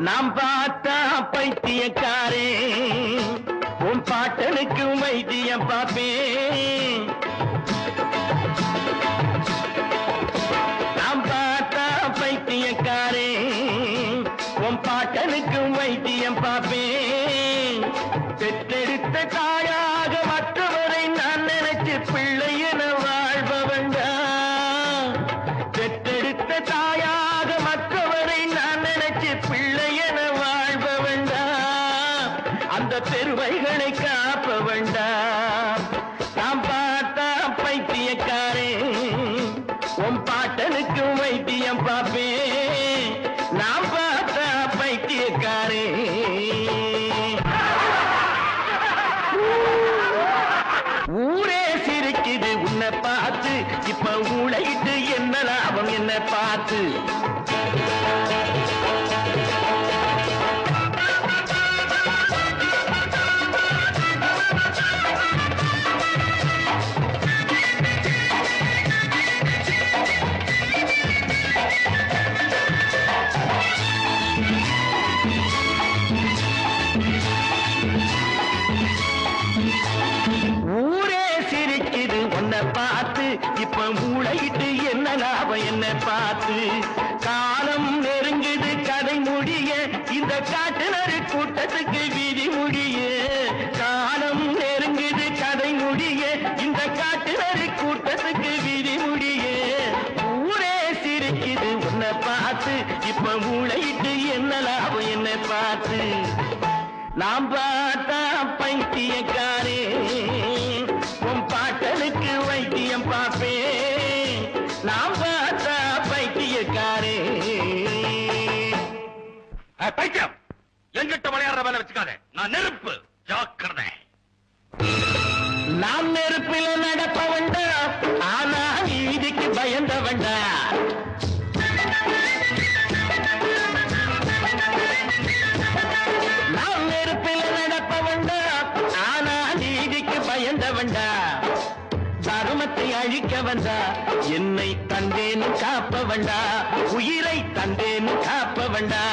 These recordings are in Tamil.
நாம் பார்த்தா பைத்தியக்காரே உன் பாட்டனுக்கு வைத்தியம் பார்ப்பேன். நாம் பார்த்தா பைத்தியக்காரே உன் பாட்டனுக்கு வைத்தியம் பார்ப்பேன். பெற்றெடுத்த தாயாக மற்றவரை நான் நினைச்சு பிள்ளை என வாழ்பவண்டா. பெற்றெடுத்த தாயாக மற்றவரை நான் நினைச்சு பிள்ளை என வாழ்பவண்டா. அந்த பெருமைகளை காப்பவண்டா. நாம் பார்த்தா பைத்தியக்காரே உன் பாட்டனுக்கு வைத்தியம் பார்ப்பேன். நாம் பார்த்தா பைத்தியக்காரே. ஊரே சிரிக்குது உன்னை பார்த்து. இப்ப ஊழையிட்டு என்ன லாபம் என்ன பார்த்து. பார்த்து இப்ப மூளையிட்டு என்ன லாபம் என்ன பார்த்து. காலம் நெருங்குது கதை முடிய இந்த காட்டுநரு கூட்டத்துக்கு விதி முடிய. காலம் நெருங்குது கதை முடிய இந்த காட்டுநரு கூட்டத்துக்கு விதி முடிய. ஊரே சிரிக்குது உன்னை பார்த்து இப்ப மூளையிட்டு என்ன லாபம் என்ன பார்த்து. நாம் பார்த்தா பைத்தியக்காரே உன் பாட்டனுக்கு வைத்தியம் பார்ப்பேன். நாம் பார்த்தா பைத்தியக்காரே. பைத்தியம் எங்கிட்ட விளையாடுற வேலை வச்சுக்காத. நான் நெருப்பு, ஜாக்கிரதை. நாம் நெருப்பில் நடப்பவண்டா, ஆனா நீதிக்கு பயந்தவண்டா. நாம் நெருப்பில் நடப்பவண்டா, ஆனா நீதிக்கு பயந்தவண்டா. தர்மத்தை அழிக்க வந்தா என்னை தந்தேன்னு காப்பவண்டா. உயிரை தந்தேன்னு காப்பவண்டா.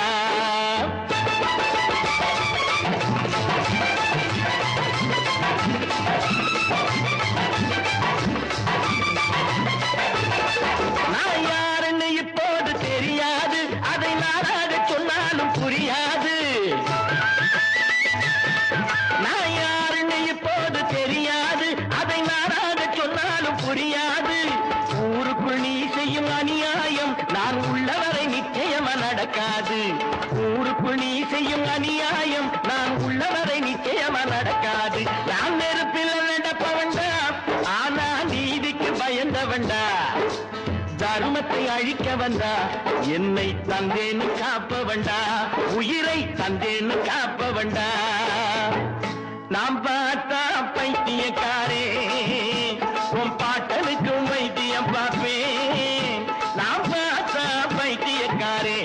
நான் யாருன்னு இப்போது தெரியாது. அதை நானாக சொன்னாலும் புரியாது. நான் யாருன்னு இப்போது தெரியாது. அதை நானாக சொன்னாலும் புரியாது. ஊருக்குள் நீ செய்யும் அநியாயம் நான் உள்ளவரை நிச்சயமா நடக்காது. ஊருக்குள் நீ செய்யும் அநியாயம் நான் உள்ளவரை நிச்சயமா நடக்காது. நான் நெருப்பில் நடப்பவண்டா, ஆனா நீதிக்கு பயந்தவண்டா. தர்மத்தை அழிக்க வந்தா என்னை தந்தேன்னு காப்பவண்டா. உயிரை தந்தேன்னு காப்பவண்டா. நாம் பார்த்தா பைத்தியக்காரே உன் பாட்டனுக்கு வைத்தியம் பார்ப்பேன். நாம் பார்த்தா பைத்தியக்காரே.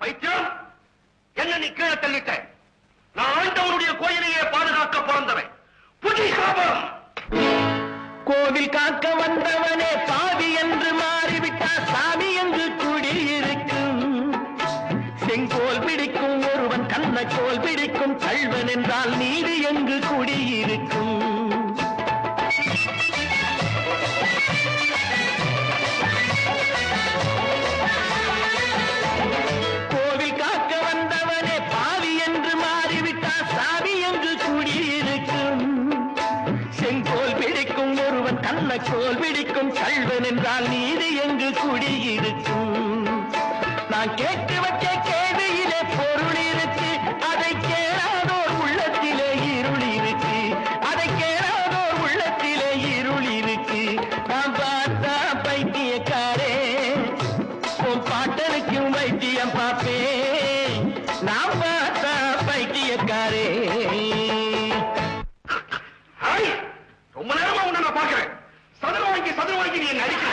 பைத்தியம் என்ன நீ கீழே தள்ளிட்ட. நான் ஆண்டவனுடைய கோயிலையே பாதுகாக்க பிறந்தவன். புதி சாபம். கோவில் காக்க வந்தவனே பாவி என்று மாறிவிட்டா சாமி என்று குடியிருக்கும். செங்கோல் பிடிக்கும் ஒருவன் கண்ணக்கோல் பிடிக்கும் கள்வன் என்றால் நீதி எங்கு குடியிருக்கும். கோவில் காக்க வந்தவனே பாவி என்று மாறிவிட்டா சாமி என்று குடியிருக்கும். செங்கோல் பிடிக்கும் ஒருவன் கண்ணக்கோல் பிடிக்கும் கள்வன் என்றால் நீதி எங்கு குடியிருக்கும். நான் கேட்டு வச்ச கேள்வியிலே பொருள் இருக்கு. அதை கேளாதோர் உள்ளத்திலே இருள் இருக்கு. அதை கேளாதோர் உள்ளத்திலே இருள் இருக்கு. நான் பார்த்தா பைத்தியக்காரே உன் பாட்டனுக்கு வைத்தியம் பார்ப்பேன். நான் பார்த்தா பைத்தியக்காரே. ரொம்ப நேரமா உன்னை நான் பார்க்கிறேன். சதுர வாங்கி நீ நடிக்கிற.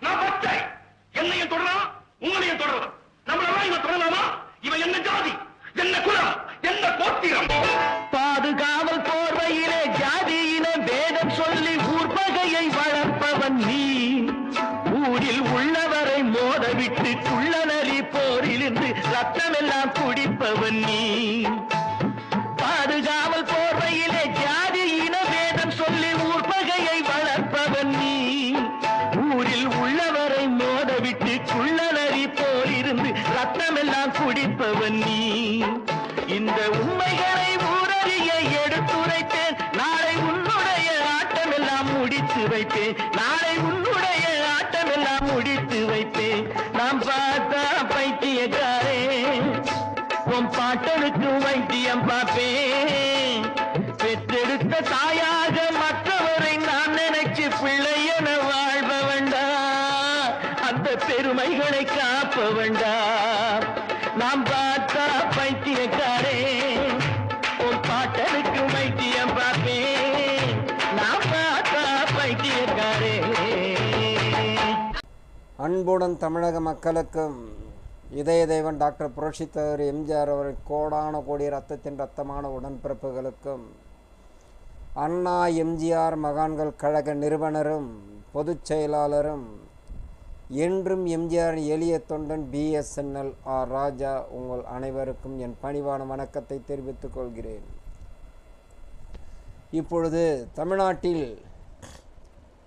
நான் பட்டை என்னையும் தொடரலாம், உங்களையும் தொடரலாம். நம்மளெல்லாம் இவன் தொடரலாமா? இவன் என்ன ஜாதி, என்ன குலம், என்ன கோத்திரம்? பாதுகாவல் போர்வையிலே ஜாதியின வேதம் சொல்லி ஊர்பகைய ரத்தமெல்லாம் குடிப்பவன் நீ. பாதுகாவல் போர்வையிலே ஜாதி இன வேதம் சொல்லி ஊர் பகையை வளர்ப்பவன் நீ. ஊரில் உள்ளவரை மோதவிட்டு குள்ளநரி போல் இருந்து ரத்தமெல்லாம் குடிப்பவன் நீ. இந்த உண்மைகளை ஊரறிய எடுத்துரைத்தேன். நாளை உன்னுடைய ஆட்டமெல்லாம் முடித்து வைப்பேன். நாளை உன்னுடைய ஆட்டமெல்லாம் முடித்து வைப்பேன். நாம் பார்த்தா பைத்தியக்காரே, உன் பாட்டனுக்கு வைத்தியம் பார்ப்பேன். பெற்றெடுத்த தாயாக மற்றவரை நான் நினைச்சு பிள்ளை என வாழ்ப வேண்டாம். அந்த பெருமைகளை காப்ப வேண்டாம். நாம் பார்த்தா பைத்தியக்காரே, உன் பாட்டனுக்கு வைத்தியம் பார்ப்பேன். நாம் பார்த்தா பைத்தியக்காரே. அன்புடன் தமிழக மக்களுக்கும் இதய தெய்வன் டாக்டர் புரட்சித் தலைவர் எம்ஜிஆர் அவர்கள் கோடான கோடி ரத்தத்தின் ரத்தமான உடன்பிறப்புகளுக்கும் அண்ணா எம்ஜிஆர் மகான்கள் கழக நிறுவனரும் பொதுச் செயலாளரும் என்றும் எம்ஜிஆர் எளிய தொண்டன் BSNL ஆர் ராஜா உங்கள் அனைவருக்கும் என் பணிவான வணக்கத்தை தெரிவித்துக் கொள்கிறேன். இப்பொழுது தமிழ்நாட்டில்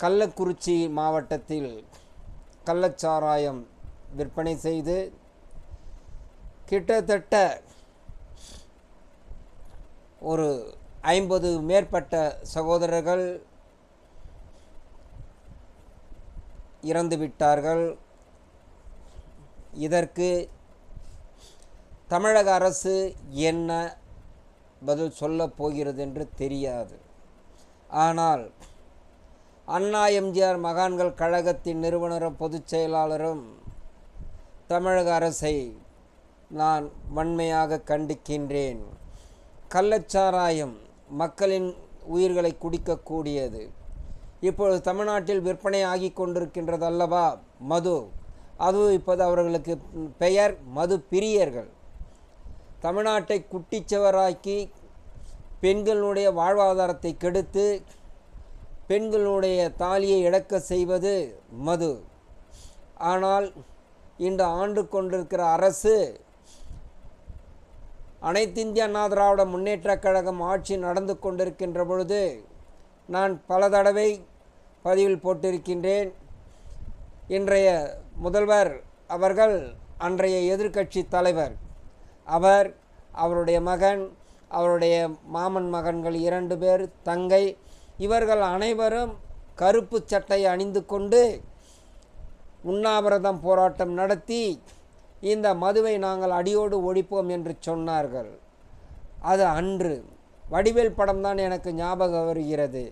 கள்ளக்குறிச்சி மாவட்டத்தில் கள்ளச்சாராயம் விற்பனை செய்து கிட்டத்தட்ட ஒரு 50 மேற்பட்ட சகோதரர்கள் இறந்துவிட்டார்கள். இதற்கு தமிழக அரசு என்ன பதில் சொல்லப் போகிறது என்று தெரியாது. ஆனால் அண்ணா எம்ஜிஆர் மகான்கள் கழகத்தின் நிறுவனரும் பொதுச் செயலாளரும் தமிழக அரசை நான் வன்மையாக கண்டிக்கின்றேன். கள்ளச்சாராயம் மக்களின் உயிர்களை குடிக்கக்கூடியது. இப்பொழுது தமிழ்நாட்டில் விற்பனை ஆகி கொண்டிருக்கின்றது அல்லவா மது. அதுவும் இப்போது அவர்களுக்கு பெயர் மது பிரியர்கள். தமிழ்நாட்டை குட்டிச்சவராக்கி பெண்களுடைய வாழ்வாதாரத்தை கெடுத்து பெண்களுடைய தாலியை இழக்க செய்வது மது. ஆனால் இன்று ஆண்டு கொண்டிருக்கிற அரசு அனைத்திந்திய அண்ணா திராவிட முன்னேற்றக் கழகம் ஆட்சி நடந்து கொண்டிருக்கின்ற பொழுது நான் பல தடவை பதிவில் போட்டிருக்கின்றேன். இன்றைய முதல்வர் அவர்கள் அன்றைய எதிர்க்கட்சி தலைவர் அவர், அவருடைய மகன், அவருடைய மாமன் மகன்கள் 2 பேர், தங்கை, இவர்கள் அனைவரும் கருப்பு சட்டை அணிந்து கொண்டு உண்ணாவிரதம் போராட்டம் நடத்தி இந்த மதுவை நாங்கள் அடியோடு ஒழிப்போம் என்று சொன்னார்கள். அது அன்று வடிவேல் படம்தான் எனக்கு ஞாபகம் வருகிறது.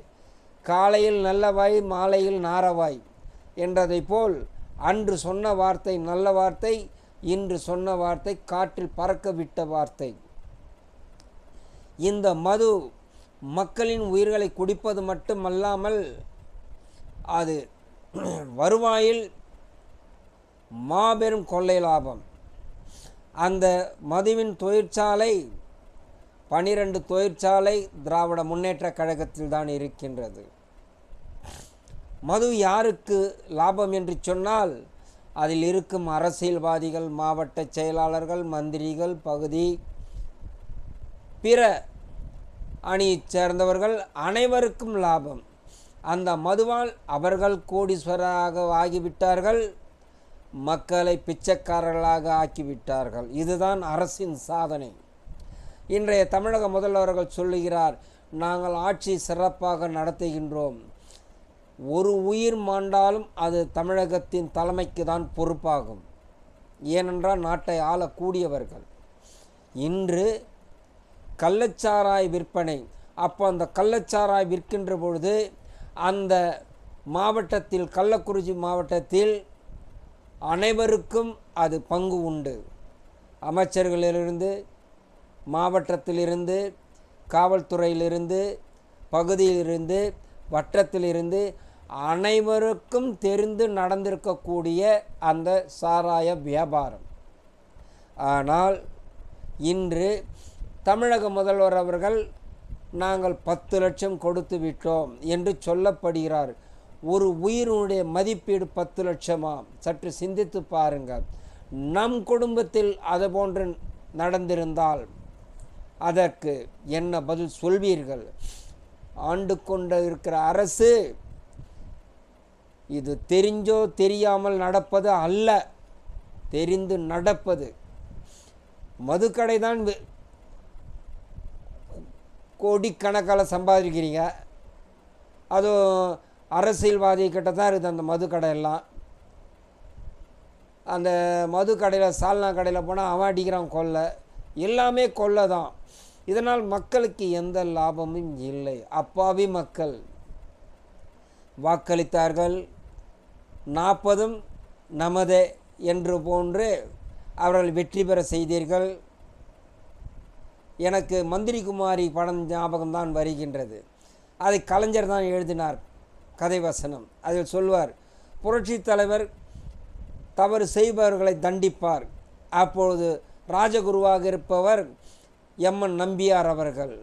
காலையில் நல்லவாய் மாலையில் நாரவாய் என்றதை போல் அன்று சொன்ன வார்த்தை நல்ல வார்த்தை, இன்று சொன்ன வார்த்தை காற்றில் பறக்க விட்ட வார்த்தை. இந்த மது மக்களின் உயிர்களை குடிப்பது மட்டுமல்லாமல் அது வருவாயில் மாபெரும் கொள்ளை லாபம். அந்த மதுவின் தொழிற்சாலை 12 தொழிற்சாலை திராவிட முன்னேற்ற கழகத்தில் தான் இருக்கின்றது. மது யாருக்கு லாபம் என்று சொன்னால் அதில் இருக்கும் அரசியல்வாதிகள், மாவட்ட செயலாளர்கள், மந்திரிகள், பகுதி பிற அணியைச் சேர்ந்தவர்கள் அனைவருக்கும் லாபம். அந்த மதுவால் அவர்கள் கோடீஸ்வரராக ஆகிவிட்டார்கள், மக்களை பிச்சைக்காரர்களாக ஆக்கிவிட்டார்கள். இதுதான் அரசின் சாதனை. இன்றைய தமிழக முதல்வர்கள் சொல்லுகிறார், நாங்கள் ஆட்சி சிறப்பாக நடத்துகின்றோம். ஒரு உயிர் மாண்டாலும் அது தமிழகத்தின் தலைமைக்கு தான் பொறுப்பாகும். ஏனென்றால் நாட்டை ஆளக்கூடியவர்கள். இன்று கள்ளச்சாராய் விற்பனை, அப்போ அந்த கள்ளச்சாராய் விற்கின்ற பொழுது அந்த மாவட்டத்தில், கள்ளக்குறிச்சி மாவட்டத்தில் அனைவருக்கும் அது பங்கு உண்டு. அமைச்சர்களிலிருந்து, மாவட்டத்திலிருந்து, காவல்துறையிலிருந்து, பகுதியிலிருந்து, வட்டத்திலிருந்து அனைவருக்கும் தெரிந்து நடந்திருக்கக்கூடிய அந்த சாராய வியாபாரம். ஆனால் இன்று தமிழக முதல்வர் அவர்கள் நாங்கள் 10 லட்சம் கொடுத்து விட்டோம் என்று சொல்லப்படுகிறார். ஒரு உயிரினுடைய மதிப்பீடு 10 லட்சமா? சற்று சிந்தித்து பாருங்கள். நம் குடும்பத்தில் அது போன்று நடந்திருந்தால் அதற்கு என்ன பதில் சொல்வீர்கள்? ஆண்டு கொண்டு இருக்கிற அரசு இது தெரிஞ்சோ தெரியாமல் நடப்பது அல்ல, தெரிந்து நடப்பது. மதுக்கடை தான் கோடிக்கணக்கால் சம்பாதிக்கிறீங்க. அதுவும் அரசியல்வாதி கிட்ட தான் இருக்குது அந்த மதுக்கடை எல்லாம். அந்த மதுக்கடையில் சால்னா கடையில் போனால் அவன் அடிக்கிறான் கொள்ளை, எல்லாமே கொள்ளை தான். இதனால் மக்களுக்கு எந்த லாபமும் இல்லை. அப்பாவி மக்கள் வாக்களித்தார்கள், 40 நமதே என்று போன்று அவர்கள் வெற்றி பெற செய்தீர்கள். எனக்கு மந்திரி குமாரி படம் ஞாபகம்தான் வருகின்றது. அதை கலைஞர் தான் எழுதினார், கதை வசனம். அதில் சொல்வார், புரட்சி தலைவர் தவறு செய்பவர்களை தண்டிப்பார். அப்பொழுது ராஜகுருவாக இருப்பவர் எம்என் நம்பியார் அவர்கள்.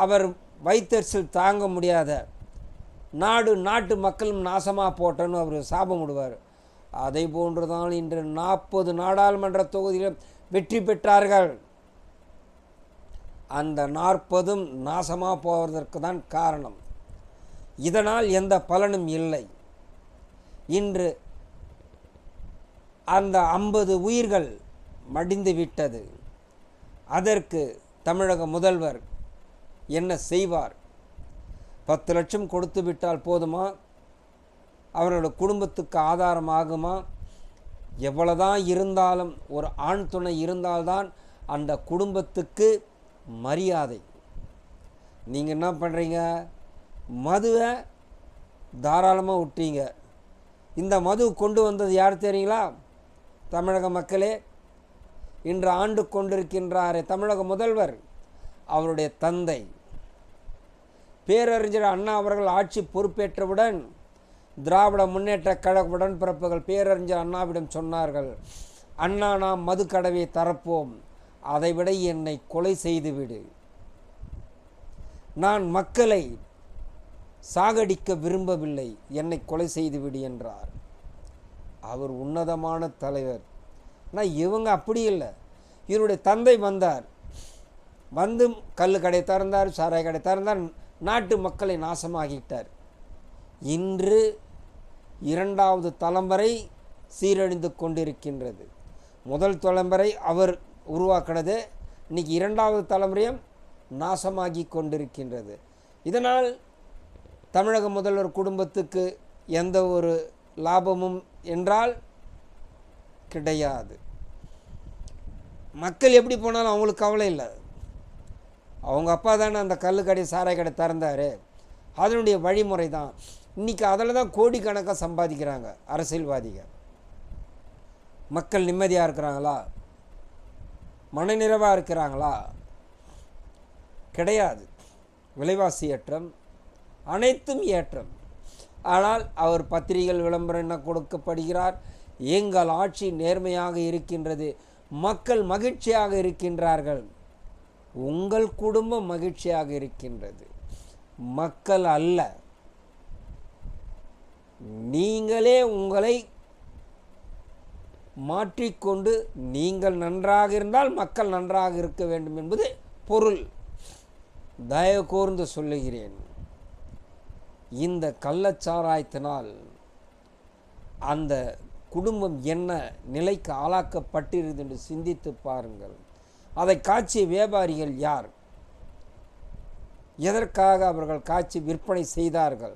அவர் வைத்தறிச்சல் தாங்க முடியாத நாட்டு மக்களும் நாசமாக போட்டன்னு அவர் சாபம் விடுவார். அதை போன்றுதான் இன்று 40 நாடாளுமன்ற தொகுதியிலும் வெற்றி பெற்றார்கள். அந்த 40 நாசமாக போவதற்கு தான் காரணம். இதனால் எந்த பலனும் இல்லை. இன்று அந்த 50 உயிர்கள் மடிந்து விட்டது. அதற்கு தமிழக முதல்வர் என்ன செய்வார்? 10 லட்சம் கொடுத்து விட்டால் போதுமா? அவர்களோட குடும்பத்துக்கு ஆதாரம் ஆகுமா? எவ்வளவுதான் இருந்தாலும் ஒரு ஆண் துணை இருந்தால்தான் அந்த குடும்பத்துக்கு மரியாதை. நீங்கள் என்ன பண்ணுறீங்க? மதுவை தாராளமாக விட்டீங்க. இந்த மது கொண்டு வந்தது யார் தெரியுங்களா? தமிழக மக்களே, இன்று ஆண்டு கொண்டிருக்கின்றாரே தமிழக முதல்வர், அவருடைய தந்தை பேரறிஞர் அண்ணா அவர்கள் ஆட்சி பொறுப்பேற்றவுடன் திராவிட முன்னேற்ற கழக உடன்பிறப்புகள் பேரறிஞர் அண்ணாவிடம் சொன்னார்கள், அண்ணா நாம் மதுக்கடவை தரப்போம், அதைவிட என்னை கொலை செய்துவிடு, நான் மக்களை சாகடிக்க விரும்பவில்லை, என்னை கொலை செய்துவிடு என்றார். அவர் உன்னதமான தலைவர். ஆனால் இவங்க அப்படி இல்லை. இவருடைய தந்தை வந்தார், வந்து கல் கடை திறந்தார், சாராய கடை திறந்தார், நாட்டு மக்களை நாசமாகிட்டார். இன்று 2வது தலைமுறை சீரழிந்து கொண்டிருக்கின்றது. முதல் தலைமுறை அவர் உருவாக்கினது, இன்னைக்கு 2வது தலைமுறையும் நாசமாகி கொண்டிருக்கின்றது. இதனால் தமிழக முதல்வர் குடும்பத்துக்கு எந்த ஒரு லாபமும் என்றால் கிடையாது. மக்கள் எப்படி போனாலும் அவங்களுக்கு கவலை இல்லை. அவங்க அப்பா தானே அந்த கல் கடை சாராய கடை திறந்தார், அதனுடைய வழிமுறை தான். இன்றைக்கி அதில் தான் கோடிக்கணக்காக சம்பாதிக்கிறாங்க அரசியல்வாதிகள். மக்கள் நிம்மதியாக இருக்கிறாங்களா? மனநிறைவாக இருக்கிறாங்களா? கிடையாது. விலைவாசி ஏற்றம், அனைத்தும் ஏற்றம். ஆனால் அவர் பத்திரிகைகள் விளம்பரம் என்ன கொடுக்கப்படுகிறார்? எங்கள் ஆட்சி நேர்மையாக இருக்கின்றது, மக்கள் மகிழ்ச்சியாக இருக்கின்றார்கள். உங்கள் குடும்பம் மகிழ்ச்சியாக இருக்கின்றது, மக்கள் அல்ல. நீங்களே உங்களை மாற்றிக்கொண்டு நீங்கள் நன்றாக இருந்தால் மக்கள் நன்றாக இருக்க வேண்டும் என்பது பொருள். தயவு கூர்ந்து சொல்லுகிறேன், இந்த கள்ளச்சாராயத்தினால் அந்த குடும்பம் என்ன நிலைக்கு ஆளாக்கப்பட்டிருது என்று சிந்தித்து பாருங்கள். அதை காய்ச்சிய வியாபாரிகள் யார்? எதற்காக அவர்கள் காய்ச்சி விற்பனை செய்தார்கள்?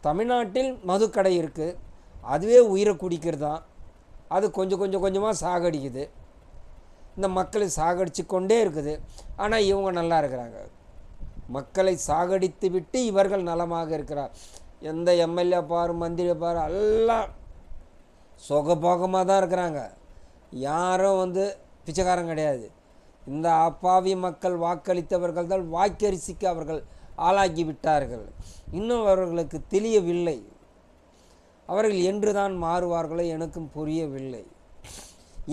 தமிழ்நாட்டில் மதுக்கடை இருக்குது, அதுவே உயிரை குடிக்கிறது தான். அது கொஞ்சம் கொஞ்சமாக சாகடிக்குது, இந்த மக்களை சாகடித்து கொண்டே இருக்குது. ஆனால் இவங்க நல்லா இருக்கிறாங்க. மக்களை சாகடித்து விட்டு இவர்கள் நலமாக இருக்கிறார். எந்த எம்எல்ஏ பாரு, மந்திரி பாரு, எல்லாம் சுகபோகமாக தான் இருக்கிறாங்க. யாரும் பிச்சைக்காரன் கிடையாது. இந்த அப்பாவி மக்கள் வாக்களித்தவர்கள் தான் வாக்கரிசிக்கு அவர்கள் ஆளாக்கி விட்டார்கள். இன்னும் அவர்களுக்கு தெரியவில்லை. அவர்கள் என்று தான் மாறுவார்களோ எனக்கும் புரியவில்லை.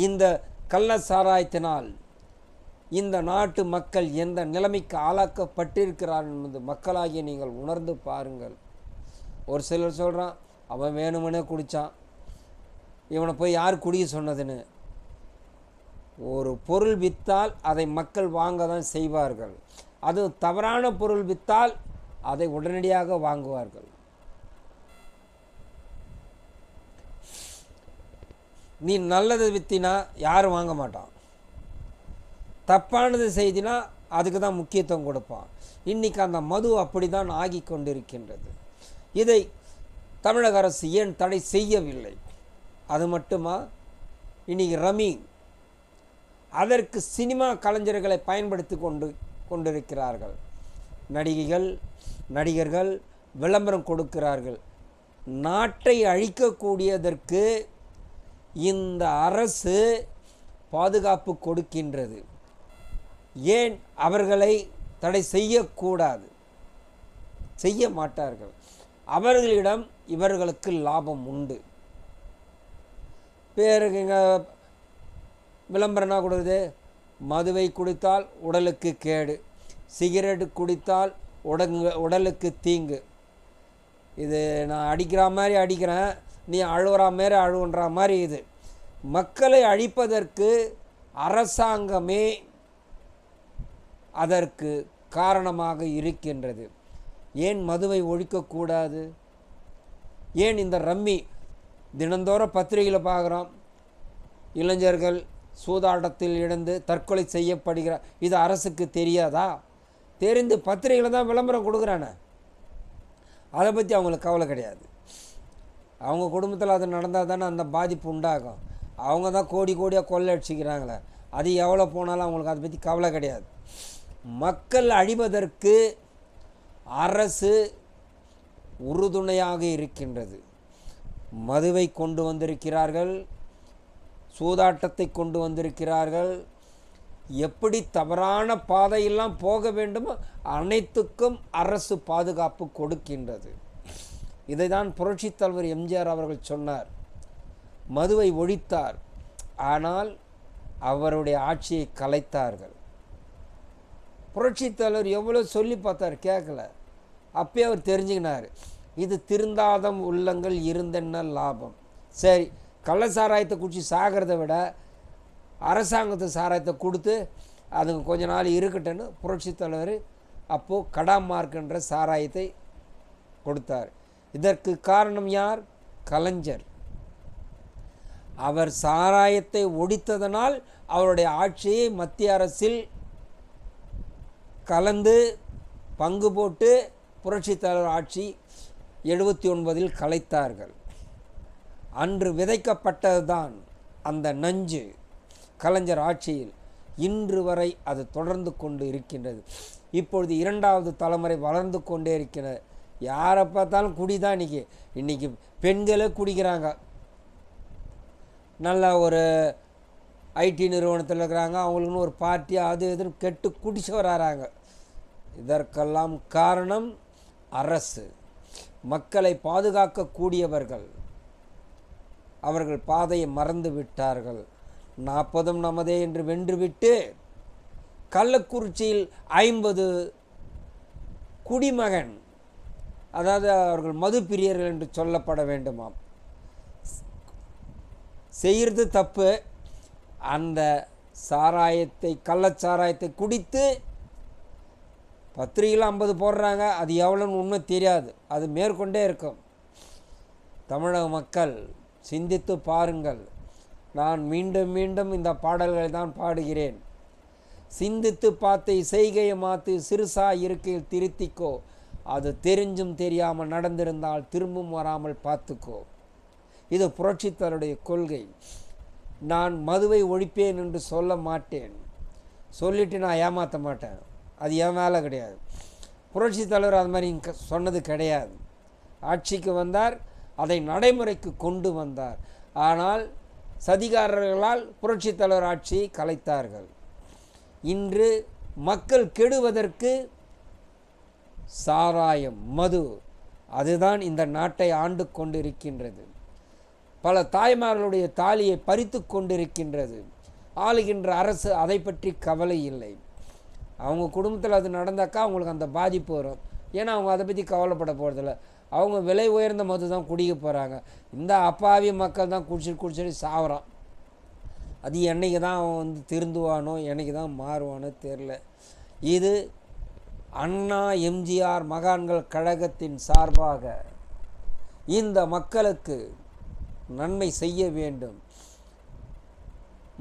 இந்த கள்ள சாராயத்தினால் இந்த நாட்டு மக்கள் எந்த நிலைமைக்கு ஆளாக்கப்பட்டிருக்கிறார்கள் என்பது மக்களாகிய நீங்கள் உணர்ந்து பாருங்கள். ஒரு சிலர் சொல்கிறான், அவன் வேணுமனே குடித்தான், இவனை போய் யார் குடிக்க சொன்னதுன்னு. ஒரு பொருள் விற்றால் அதை மக்கள் வாங்க தான் செய்வார்கள். அது தவறான பொருள் விற்றால் அதை உடனடியாக வாங்குவார்கள். நீ நல்லது விற்றினா யாரும் வாங்க மாட்டான், தப்பானது செய்தினா அதுக்கு தான் முக்கியத்துவம் கொடுப்பான். இன்றைக்கி அந்த மது அப்படி தான் ஆகி கொண்டிருக்கின்றது. இதை தமிழக அரசு ஏன் தடை செய்யவில்லை? அது மட்டுமா, இன்றைக்கி ரமி, அதற்கு சினிமா கலைஞர்களை பயன்படுத்தி கொண்டிருக்கிறார்கள். நடிகைகள், நடிகர்கள் விளம்பரம் கொடுக்கிறார்கள். நாட்டை அழிக்கக்கூடியதற்கு இந்த அரசு பாதுகாப்பு கொடுக்கின்றது. ஏன் அவர்களை தடை செய்யக்கூடாது? செய்ய மாட்டார்கள். அவர்களிடம் இவர்களுக்கு லாபம் உண்டு. பேருக்கு இங்கே விளம்பரம்னா கொடுக்குது, மதுவை குடித்தால் உடலுக்கு கேடு, சிகரெட்டு குடித்தால் உடலுக்கு தீங்கு. இது நான் அடிக்கிற மாதிரி அடிக்கிறேன், நீ அழுகிற மாதிரி அழுகுன்ற மாதிரி. இது மக்களை அழிப்பதற்கு அரசாங்கமே அதற்கு காரணமாக இருக்கின்றது. ஏன் மதுவை ஒழிக்கக்கூடாது? ஏன் இந்த ரம்மி தினந்தோறும் பத்திரிகையில் பார்க்குறோம், இளைஞர்கள் சூதாட்டத்தில் இழந்து தற்கொலை செய்யப்படுகிறார். இது அரசுக்கு தெரியாதா? தெரிந்து பத்திரிகையில் தான் விளம்பரம் கொடுக்குறானே, அதை பற்றி அவங்களுக்கு கவலை கிடையாது. அவங்க குடும்பத்தில் அது நடந்தால் தானே அந்த பாதிப்பு உண்டாகும். அவங்க தான் கோடி கோடியாக கொள்ளை அடிச்சுக்கிறாங்களே, அது எவ்வளோ போனாலும் அவங்களுக்கு அதை பற்றி கவலை கிடையாது. மக்கள் அழிவதற்கு அரசு உறுதுணையாக இருக்கின்றது. மதுவை கொண்டு வந்திருக்கிறார்கள், சூதாட்டத்தை கொண்டு வந்திருக்கிறார்கள். எப்படி தவறான பாதையெல்லாம் போக வேண்டுமோ அனைத்துக்கும் அரசு பாதுகாப்பு கொடுக்கின்றது. இதை தான் புரட்சித் தலைவர் எம்ஜிஆர் அவர்கள் சொன்னார். மதுவை ஒழித்தார், ஆனால் அவருடைய ஆட்சியை கலைத்தார்கள். புரட்சித் தலைவர் எவ்வளோ சொல்லி பார்த்தார், கேட்கல. அப்பயே அவர் தெரிஞ்சுக்கினார், இது திருந்தாத உள்ளங்கள் இருந்தென்ன லாபம். சரி, கள்ள சாராயத்தை குடிச்சு சாகிறத விட அரசாங்கத்து சாராயத்தை கொடுத்து அதுங்க கொஞ்ச நாள் இருக்கட்டுன்னு புரட்சித் தலைவர் அப்போது கடாமார்க்குன்ற சாராயத்தை கொடுத்தார். இதற்கு காரணம் யார்? கலைஞர். அவர் சாராயத்தை ஒழித்ததனால் அவருடைய ஆட்சியை மத்திய அரசில் கலந்து பங்கு போட்டு புரட்சித் தலைவர் ஆட்சி 79 கலைத்தார்கள். அன்று விதைக்கப்பட்டதுதான் அந்த நஞ்சு கலைஞர் ஆட்சியில். இன்று வரை அது தொடர்ந்து கொண்டு இருக்கின்றது. இப்பொழுது இரண்டாவது தலைமுறை வளர்ந்து கொண்டே இருக்கிறது. யாரை பார்த்தாலும் குடிதான். இன்றைக்கி பெண்களே குடிக்கிறாங்க. நல்ல ஒரு ஐடி நிறுவனத்தில் இருக்கிறாங்க, அவங்களுக்குன்னு ஒரு பார்ட்டி அது இதுன்னு கெட்டு குடிச்சு வராங்க. இதற்கெல்லாம் காரணம் அரசு. மக்களை பாதுகாக்கக்கூடியவர்கள் அவர்கள் பாதையை மறந்து விட்டார்கள். 40 நமதே என்று வென்றுவிட்டு கள்ளக்குறிச்சியில் 50 குடிமகன், அதாவது அவர்கள் மது பிரியர்கள் என்று சொல்லப்பட வேண்டுமாம், செய்கிறது தப்பு. அந்த சாராயத்தை, கள்ளச்சாராயத்தை குடித்து பத்திரிகையில் 50 போடுறாங்க. அது எவ்வளோன்னு உண்மை தெரியாது, அது மேற்கொண்டே இருக்கும். தமிழக மக்கள் சிந்தித்து பாருங்கள். நான் மீண்டும் மீண்டும் இந்த பாடல்களை தான் பாடுகிறேன். சிந்தித்து பார்த்து செய்கையை மாற்று, சிறுசா இருக்கையில் திருத்திக்கோ, அது தெரிஞ்சும் தெரியாமல் நடந்திருந்தால் திரும்பவும் வராமல் பார்த்துக்கோ. இது புரட்சித்தருடைய கொள்கை. நான் மதுவை ஒழிப்பேன் என்று சொல்ல மாட்டேன், சொல்லிவிட்டு நான் ஏமாற்ற மாட்டேன், அது என் வேலை கிடையாது. புரட்சித் தலைவர் அது மாதிரி சொன்னது கிடையாது. ஆட்சிக்கு வந்தார், அதை நடைமுறைக்கு கொண்டு வந்தார். ஆனால் சதிகாரர்களால் புரட்சித் தலைவர் ஆட்சியை கலைத்தார்கள். இன்று மக்கள் கெடுவதற்கு சாராயம், மது, அதுதான் இந்த நாட்டை ஆண்டு கொண்டிருக்கின்றது. பல தாய்மார்களுடைய தாலியை பறித்து கொண்டிருக்கின்றது. ஆளுகின்ற அரசு அதை பற்றி கவலை இல்லை. அவங்க குடும்பத்தில் அது நடந்தாக்கா அவங்களுக்கு அந்த பாதிப்பு வரும். ஏன்னா அவங்க அதை பற்றி கவலைப்பட போகிறதில்ல. அவங்க விலை உயர்ந்த மது தான் குடிக்க போகிறாங்க. இந்த அப்பாவி மக்கள் தான் குடிச்சிட்டு சாவறான். அது என்னைக்கு தான் அவன் வந்து திருந்துவானோ, என்னைக்கு தான் மாறுவானோ தெரில. இது அண்ணா எம்ஜிஆர் மகான்கள் கழகத்தின் சார்பாக இந்த மக்களுக்கு நன்மை செய்ய வேண்டும்.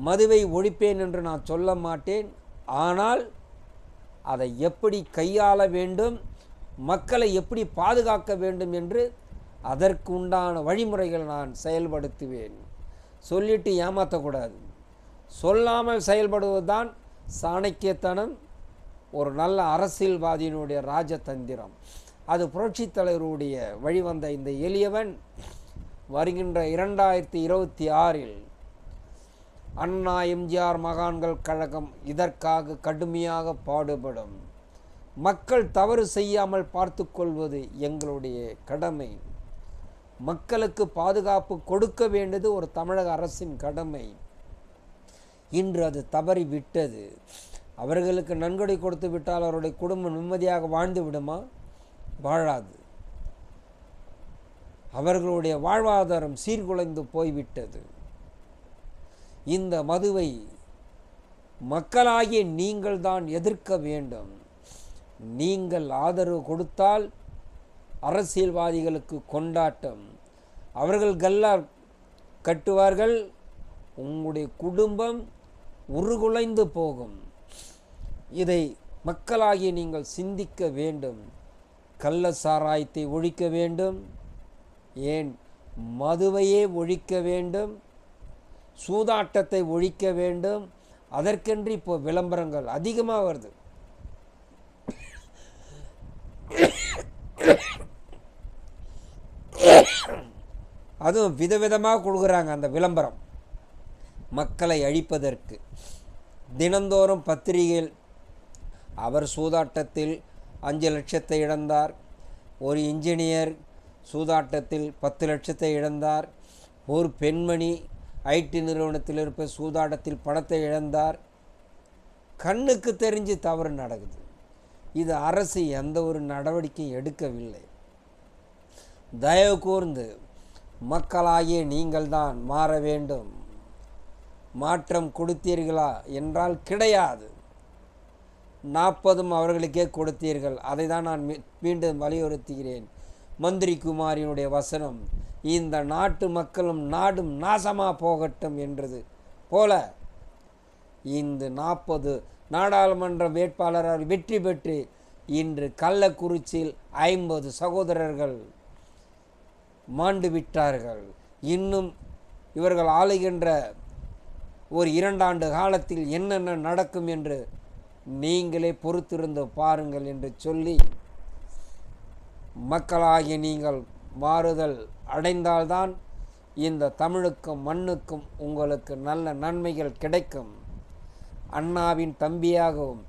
மதுவை ஒழிப்பேன் என்று நான் சொல்ல மாட்டேன். ஆனால் அதை எப்படி கையாள வேண்டும், மக்களை எப்படி பாதுகாக்க வேண்டும் என்று அதற்கு உண்டான வழிமுறைகள் நான் செயல்படுத்துவேன். சொல்லிட்டு ஏமாற்றக்கூடாது. சொல்லாமல் செயல்படுவது தான் சாணக்கியத்தனம், ஒரு நல்ல அரசியல்வாதியினுடைய ராஜதந்திரம். அது புரட்சித் தலைவருடைய வழிவந்த இந்த எளியவன் வருகின்ற 2026 அண்ணா எம்ஜிஆர் மகான்கள் கழகம் இதற்காக கடுமையாக பாடுபடும். மக்கள் தவறு செய்யாமல் பார்த்து கொள்வது எங்களுடைய கடமை. மக்களுக்கு பாதுகாப்பு கொடுக்க வேண்டியது ஒரு தமிழக அரசின் கடமை. இன்று அது தவறி விட்டது. அவர்களுக்கு நன்கொடை கொடுத்து விட்டால் அவருடைய குடும்பம் நிம்மதியாக வாழ்ந்து விடுமா? வாழாது. அவர்களுடைய வாழ்வாதாரம் சீர்குலைந்து போய்விட்டது. இந்த மதுவை மக்களாகிய நீங்கள் தான் எதிர்க்க வேண்டும். நீங்கள் ஆதரவு கொடுத்தால் அரசியல்வாதிகளுக்கு கொண்டாட்டம், அவர்கள் கல்லா கட்டுவார்கள், உங்களுடைய குடும்பம் உருகுலைந்து போகும். இதை மக்களாகிய நீங்கள் சிந்திக்க வேண்டும். கள்ள சாராயத்தை ஒழிக்க வேண்டும், ஏன் மதுவையே ஒழிக்க வேண்டும், சூதாட்டத்தை ஒழிக்க வேண்டும். அதற்கென்று இப்போ விளம்பரங்கள் அதிகமாக வருது. அதுவும் விதவிதமாக கொடுக்குறாங்க அந்த விளம்பரம், மக்களை அழிப்பதற்கு. தினந்தோறும் பத்திரிகையில் அவர் சூதாட்டத்தில் 5 லட்சத்தை இழந்தார், ஒரு இன்ஜினியர் சூதாட்டத்தில் 10 லட்சத்தை இழந்தார், ஒரு பெண்மணி ஐடி நிறுவனத்தில் இருப்ப சூதாட்டத்தில் பணத்தை இழந்தார். கண்ணுக்கு தெரிஞ்சு தவறு நடக்குது. இது அரசு எந்த ஒரு நடவடிக்கையும் எடுக்கவில்லை. தயவு கூர்ந்து மக்களாகிய நீங்கள் தான் மாற வேண்டும். மாற்றம் கொடுத்தீர்களா என்றால் கிடையாது. 40 அவர்களுக்கே கொடுத்தீர்கள். அதை தான் நான் மீண்டும் வலியுறுத்துகிறேன். மந்திரி குமாரினுடைய வசனம், இந்த நாட்டு மக்களும் நாடும் நாசமாக போகட்டும் என்றது போல இந்த 40 நாடாளுமன்ற வேட்பாளர்கள் வெற்றி பெற்று இன்று கள்ளக்குறிச்சியில் 50 சகோதரர்கள் மாண்டு விட்டார்கள். இன்னும் இவர்கள் ஆளுகின்ற ஒரு 2 ஆண்டு காலத்தில் என்னென்ன நடக்கும் என்று நீங்களே பொறுத்திருந்து பாருங்கள் என்று சொல்லி, மக்களாகிய நீங்கள் மாறுதல் அடைந்தால்தான் இந்த தமிழுக்கும் மண்ணுக்கும் உங்களுக்கு நல்ல நன்மைகள் கிடைக்கும். அண்ணாவின் தம்பியாகவும்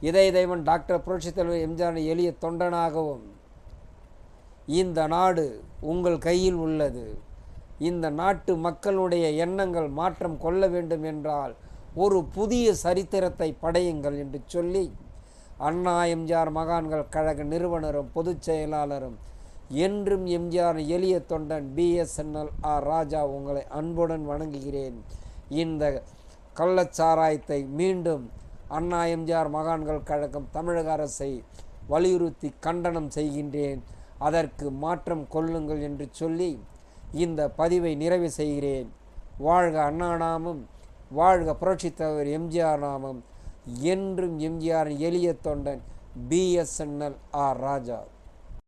இதய தெய்வன் டாக்டர் புரட்சித் தலைவர் எம்ஜிஆர் எளிய தொண்டனாகவும் இந்த நாடு உங்கள் கையில் உள்ளது. இந்த நாட்டு மக்களுடைய எண்ணங்கள் மாற்றம் கொள்ள வேண்டும் என்றால் ஒரு புதிய சரித்திரத்தை படையுங்கள் என்று சொல்லி, அண்ணா எம்ஜிஆர் மகான்கள் கழக நிறுவனரும் பொதுச் செயலாளரும் என்றும் எம்ஜிஆர் எளிய தொண்டன் BSNL ஆர் ராஜா உங்களை அன்புடன் வணங்குகிறேன். இந்த கள்ளச்சாராயத்தை மீண்டும் அண்ணா எம்ஜிஆர் மகான்கள் கழகம் தமிழக அரசை வலியுறுத்தி கண்டனம் செய்கின்றேன். அதற்கு மாற்றம் கொள்ளுங்கள் என்று சொல்லி இந்த பதிவை நிறைவு செய்கிறேன். வாழ்க அண்ணா நாமம், வாழ்க புரட்சித் தலைவர் எம்ஜிஆர் நாமம். என்றும் எம்ஜிஆர் எளிய தொண்டன் BSNL ஆர் ராஜா.